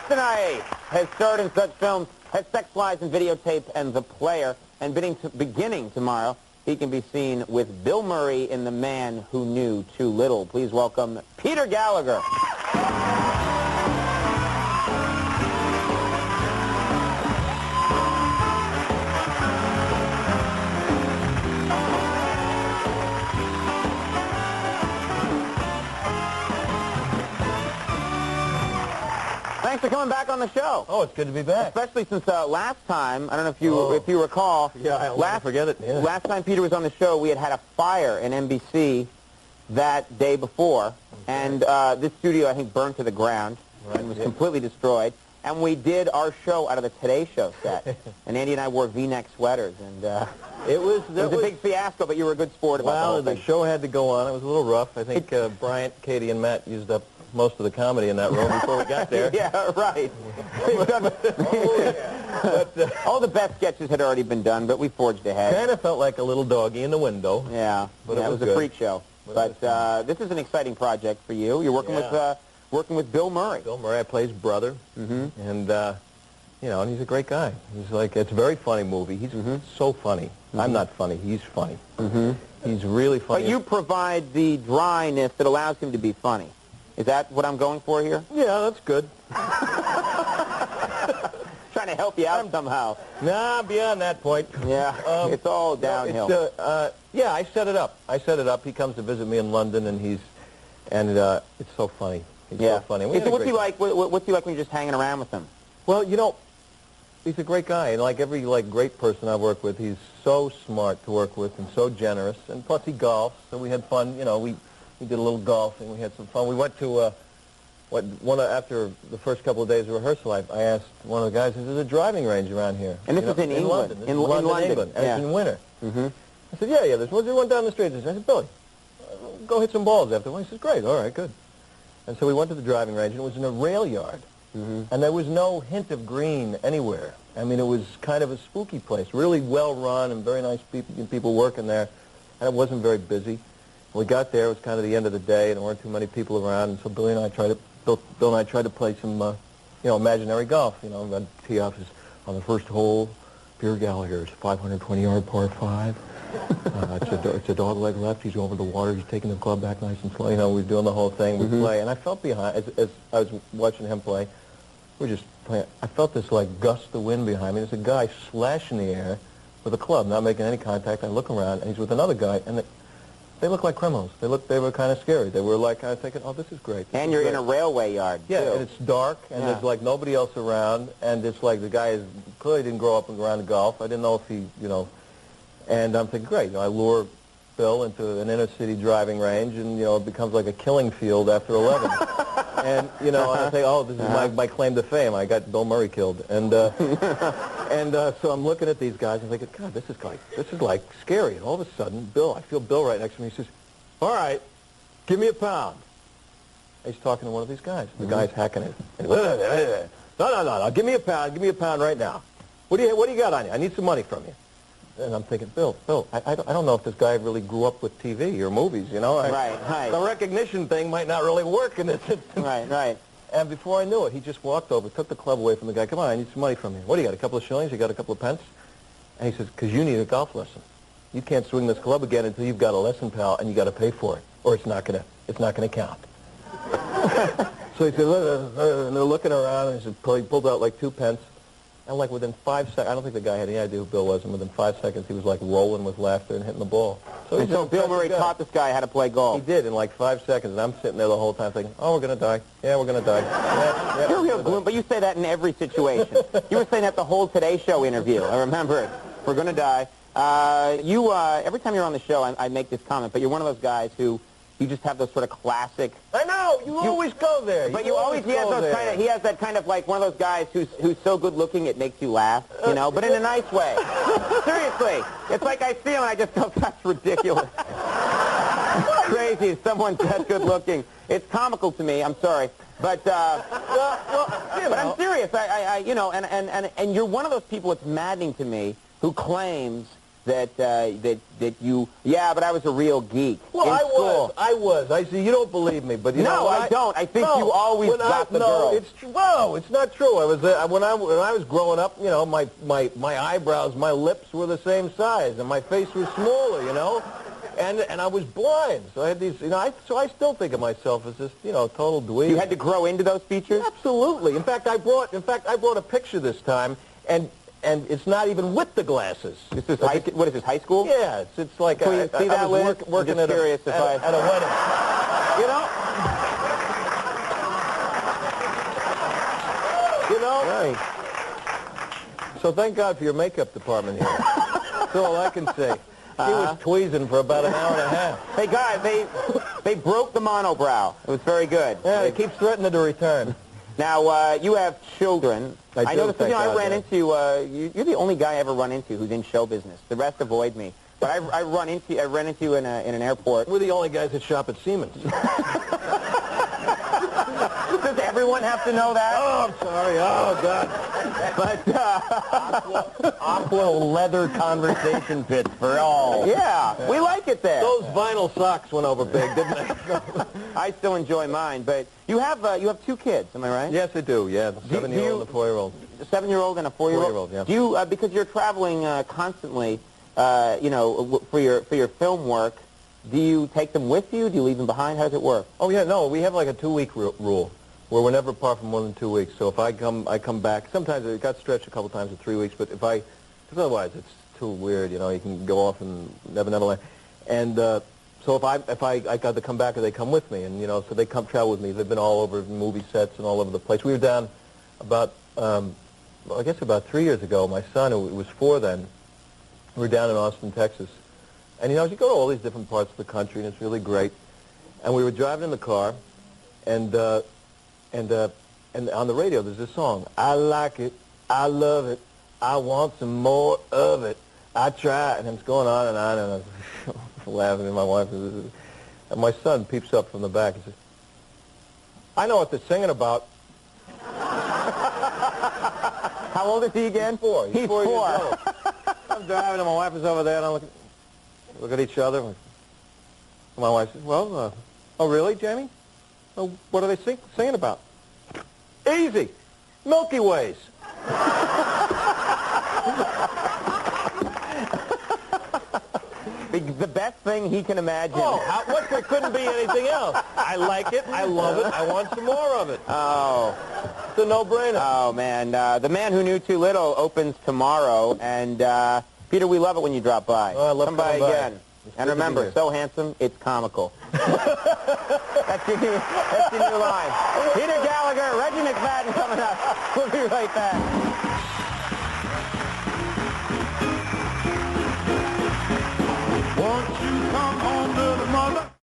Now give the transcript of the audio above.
tonight has starred in such films as Sex, Lies, and Videotape and The Player. And beginning tomorrow, he can be seen with Bill Murray in The Man Who Knew Too Little. Please welcome Peter Gallagher. Thanks for coming back on the show. Oh, it's good to be back. Especially since last time, I don't know if you recall. Yeah, I'll never forget it. Yeah. Last time Peter was on the show, we had a fire in NBC that day before, okay. And this studio, I think, burned to the ground and was completely destroyed. And we did our show out of the Today Show set. And Andy and I wore V-neck sweaters, and it was a big fiasco, but you were a good sport about the whole thing. Well, the show had to go on. It was a little rough. I think Bryant, Katie, and Matt used up most of the comedy in that room before we got there. Yeah, right. All the best sketches had already been done, but we forged ahead. Kind of felt like a little doggy in the window. Yeah, but it was a freak show. But this is an exciting project for you. You're working with Bill Murray. Bill Murray, I play his brother, and you know, and he's a great guy. He's like, it's a very funny movie. He's so funny. I'm not funny. He's funny. He's really funny. But you provide the dryness that allows him to be funny. Is that what I'm going for here? Yeah, that's good. Trying to help you out somehow. Nah, beyond that point. Yeah, it's all downhill. Yeah, I set it up. He comes to visit me in London, and it's so funny. He's so funny. What's he like? What's he like when you're just hanging around with him? Well, you know, he's a great guy, and like every great person I've worked with, he's so smart to work with and so generous, and plus he golfs, so we had fun. You know, we did a little golfing. We had some fun. We went to after the first couple of days of rehearsal. I asked one of the guys, "There's a driving range around here." And this is in England. London. In London, England, and it's in winter. I said, "Yeah, there's one down the street." I said, "Billy, go hit some balls after one." He says, "Great, all right, good." And so we went to the driving range, and it was in a rail yard, and there was no hint of green anywhere. I mean, it was kind of a spooky place, really well run, and very nice people working there, and it wasn't very busy. We got there. It was kind of the end of the day, and there weren't too many people around. And so Bill and I tried to play some, imaginary golf. You know, we'd tee off on the first hole. Peter Gallagher's 520-yard par 5. It's a dog leg left. He's over the water. He's taking the club back nice and slow. You know, we're doing the whole thing. We play, and I felt behind as I was watching him play. We were just playing. I felt this gust of wind behind me. There's a guy slashing the air with a club, not making any contact. I look around, and he's with another guy, and they look like criminals. They were kind of scary. They were like kind of thinking, "Oh, this is great." And you're in a railway yard. Yeah, too. and it's dark, and there's nobody else around, and it's like the guy clearly didn't grow up around golf. I didn't know if he, and I'm thinking, great. I lure Bill into an inner city driving range, and it becomes like a killing field after 11. And and I think, oh, this is my claim to fame. I got Bill Murray killed, and so I'm looking at these guys and thinking, God, this is like scary. And all of a sudden, I feel Bill right next to me. He says, "All right, give me a pound." And he's talking to one of these guys. The guy's hacking it. No, give me a pound right now. What do you got on you? I need some money from you. And I'm thinking, Bill, I don't know if this guy really grew up with TV or movies, Right. The recognition thing might not really work in this instance. Right. And before I knew it, he just walked over, took the club away from the guy. "Come on, I need some money from you." "What do you got, a couple of shillings? You got a couple of pence?" And he says, "Because you need a golf lesson. You can't swing this club again until you've got a lesson, pal, and you got to pay for it, or it's not gonna count." So he said, and they're looking around, and he said, he pulled out like 2 pence. And within 5 seconds, I don't think the guy had any idea who Bill was, and within 5 seconds he was rolling with laughter and hitting the ball. So Bill Murray taught this guy how to play golf. He did in 5 seconds, and I'm sitting there the whole time thinking, "Oh, we're going to die. Yeah, we're going to die." Yeah, You're real gloom, but you say that in every situation. You were saying that the whole Today Show interview. I remember it. We're going to die. Every time you're on the show, I make this comment, but you're one of those guys who you just have those sort of classic. I know. You always go there. But he has that kind of like one of those guys who's so good looking it makes you laugh, but in a nice way. Seriously, it's like I see him and I just go, "That's ridiculous." It's crazy. Someone's that good looking. It's comical to me. I'm sorry, but but I'm serious. And you're one of those people. It's maddening to me who claims that you, yeah, but I was a real geek. Well, in school. I was. I see. You don't believe me, but you know, I don't. I think you always got the girl. It's not true. I was when I was growing up. You know, my eyebrows, my lips were the same size, and my face was smaller. You know, and I was blind, so I had these. You know, so I still think of myself as this, you know, total dweeb. You had to grow into those features? Absolutely. In fact, I brought a picture this time, and it's not even with the glasses. This is what is this, high school? Yeah, it's like I was working at a wedding. You know? You know? Right. So thank God for your makeup department here. That's all I can say. He was tweezing for about an hour and a half. Hey, guys, they broke the monobrow. It was very good. Yeah, it keeps threatening to return. Now, you have children. I know this. I ran into, you're the only guy I ever run into who's in show business. The rest avoid me. But I ran into you in an airport. We're the only guys that shop at Siemens. Does everyone have to know that? Oh, I'm sorry. Oh, God. But, aqua leather conversation pits for all. Yeah, we like it there. Those vinyl socks went over big, didn't they? I still enjoy mine, but you have 2 kids, am I right? Yes, I do, yeah. The 7-year-old and a 4-year-old. A 7-year-old and a 4-year-old? 4-year-old, yeah. Do you, because you're traveling constantly, you know, for your film work, do you take them with you? Do you leave them behind? How does it work? Oh, yeah, no, we have like a 2-week rule where we're never apart for more than 2 weeks. So if I come back. Sometimes it got stretched a couple times to 3 weeks, but because otherwise it's too weird, you know. You can go off and never land. And so if I got to come back, or they come with me, and you know, so they travel with me. They've been all over movie sets and all over the place. We were down about, I guess about 3 years ago. My son, who was 4 then, we were down in Austin, Texas, and you know, you go to all these different parts of the country, and it's really great. And we were driving in the car, and on the radio there's this song. I like it, I love it, I want some more of it. I try, and it's going on, and I was laughing at my wife. And my son peeps up from the back and says, I know what they're singing about. How old is he again? He's 4. He's 4 4. years old. I'm driving, and my wife is over there, and I look at each other. And my wife says, well, oh, really, Jamie? Oh, what are they singing about? Easy. Milky Ways. The best thing he can imagine. Oh, there couldn't be anything else. I like it. I love it. I want some more of it. Oh. It's a no-brainer. Oh, man. The Man Who Knew Too Little opens tomorrow, and Peter, we love it when you drop by. Oh, I love Come by again. And remember, so handsome, it's comical. That's your new line. Peter Gallagher, Reggie McFadden coming up. We'll be right back.